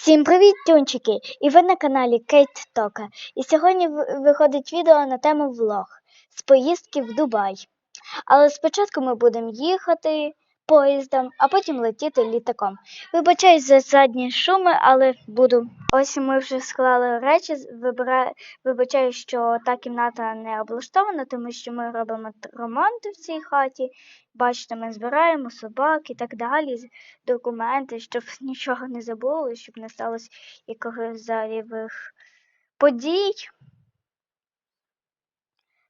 Всім привіт, тюнчики! І ви на каналі Кейт Тока. І сьогодні виходить відео на тему влог з поїздки в Дубай. Але спочатку ми будемо їхати поїздом, а потім летіти літаком. Вибачаюсь за задні шуми, але буду. Ось ми вже склали речі. Вибачаю, що та кімната не облаштована, тому що ми робимо ремонт в цій хаті. Бачите, ми збираємо собак і так далі, документи, щоб нічого не забули, щоб не сталося якихось зайвих подій.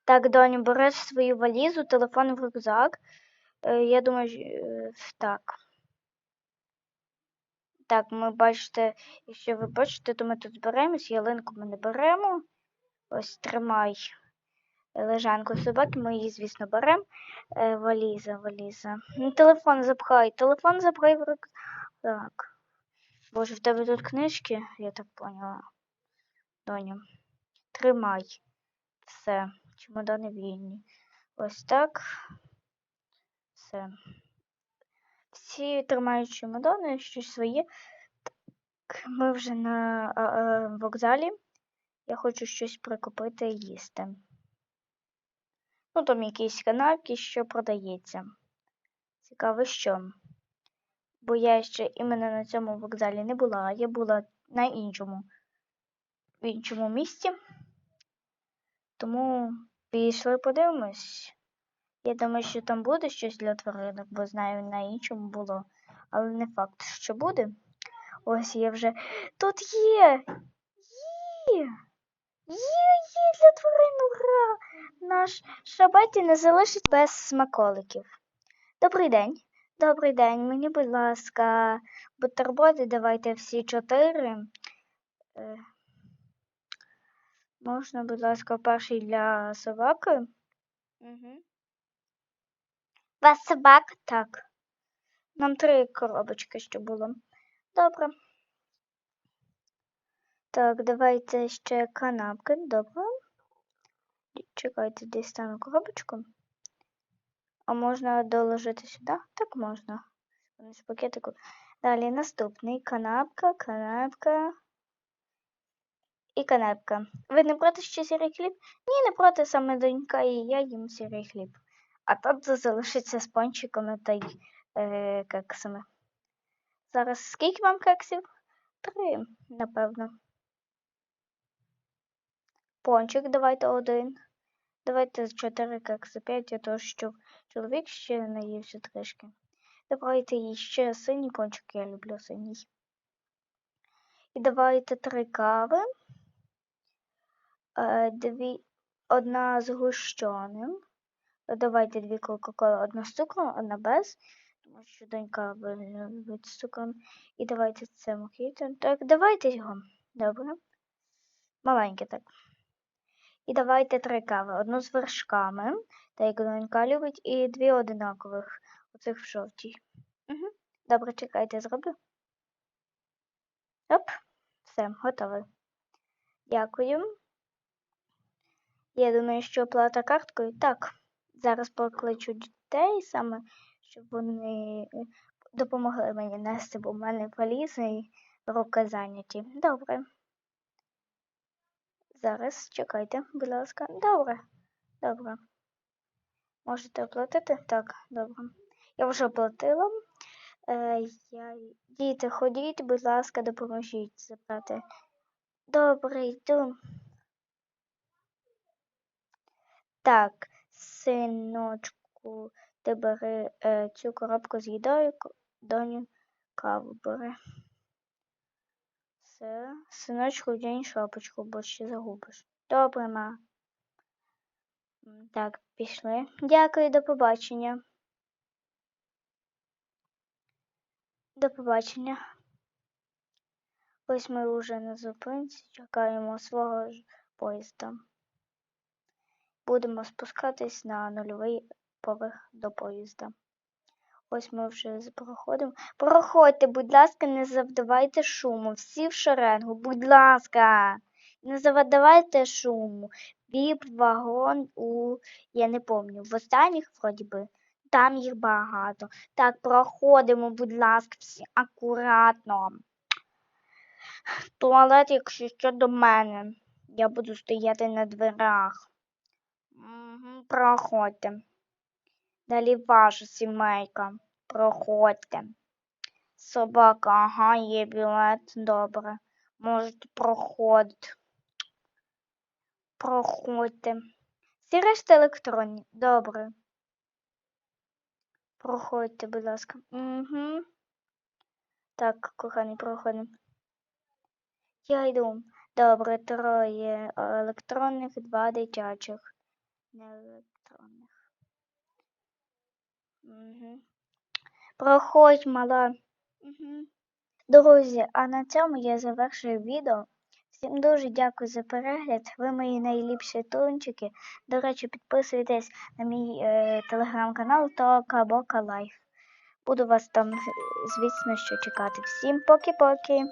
Так, доню, береш свою валізу, телефон в рюкзак. Я думаю, так. Так, ми бачите, якщо ви бачите, то ми тут зберемось, ялинку ми не беремо. Ось тримай лежанку собаки, ми її, звісно, беремо. Валіза. Телефон запхай в рюкзак. Так. Боже, в тебе тут книжки, я так поняла. Доню. Тримай. Все. Чемодани вільні. Ось так. Все. Всі тримають чемодани, щось своє. Так, ми вже на вокзалі. Я хочу щось прикупити і їсти. Ну, там якісь канапки, що продається. Цікаво, що. Бо я ще іменно на цьому вокзалі не була. Я була на в іншому місці. Тому пішли подивимось. Я думаю, що там буде щось для тваринок, бо знаю, на іншому було. Але не факт, що буде. Ось я вже... Тут є! Є для тварин, ура! Наш Шабаті не залишить без смаколиків. Добрий день. Добрий день. Мені, будь ласка, бутерброди давайте всі 4. Можна, будь ласка, перший для собаки? Угу. Вас собак? Так. Нам 3 коробочки, щоб було. Добре. Так, давайте ще канапки. Добре. Чекайте, десь стану коробочку. А можна доложити сюди? Так можна. З пакетику. Далі наступний. Канапка. І канапка. Ви не проти ще сірий хліб? Ні, не проти, саме донька і я їм сірий хліб. А тут залишиться з пончиками та й кексами. Зараз скільки вам кексів? 3, напевно. Пончик давайте 1. Давайте 4 кекси, 5, а то що чоловік ще наївся трішки. Давайте ще синій пончик, я люблю синій. І давайте 3 кави. 1 з гущеним. Давайте 2 кока-коли, 1 з цукром, 1 без. Тому що донька любить з цукром. І давайте це мохіто. Так, давайте його. Добре. Маленьке так. І давайте 3 кави. 1 з вершками, так як донька любить, і 2 одинакових. Оцих в жовтій. Угу. Добре, чекайте, зроблю. Оп, все, готове. Дякую. Я думаю, що оплата карткою. Так, зараз покличу дітей саме, щоб вони допомогли мені нести, бо в мене валізи і руки зайняті. Добре. Зараз, чекайте, будь ласка. Добре. Можете оплатити? Так, добре. Я вже оплатила. Діти, ходіть, будь ласка, допоможіть забрати. Добре, йду. Так, синочку, ти бери цю коробку з їдою, доню каву бери. Все, синочку, вдінь шапочку, бо ще загубиш. Добре, ма. Так, пішли. Дякую, до побачення. До побачення. Ось ми вже на зупинці, чекаємо свого ж поїзда. Будемо спускатись на 0-й поверх до поїзда. Ось ми вже проходимо. Проходьте, будь ласка, не завдавайте шуму. Всі в шеренгу, будь ласка. Не завдавайте шуму. Віп-вагон я не пам'ятаю, в останніх, вроді би, там їх багато. Так, проходимо, будь ласка, всі акуратно. Туалет, якщо що, до мене. Я буду стояти на дверях. Угу, проходьте. Далі ваша сімейка. Проходьте. Собака, ага, є білет, добре. Можете проходити. Проходьте. Всі решта електронні. Добре. Проходьте, будь ласка. Угу. Так, коханий, проходимо. Я йду. Добре, 3 електронних, 2 дитячих. Не електронних. Угу. Проходь, мала. Угу. Друзі, а на цьому я завершую відео. Всім дуже дякую за перегляд. Ви мої найліпші тунчики. До речі, підписуйтесь на мій телеграм-канал Тока Бока Лайф. Буду вас там, звісно, що чекати. Всім поки-поки!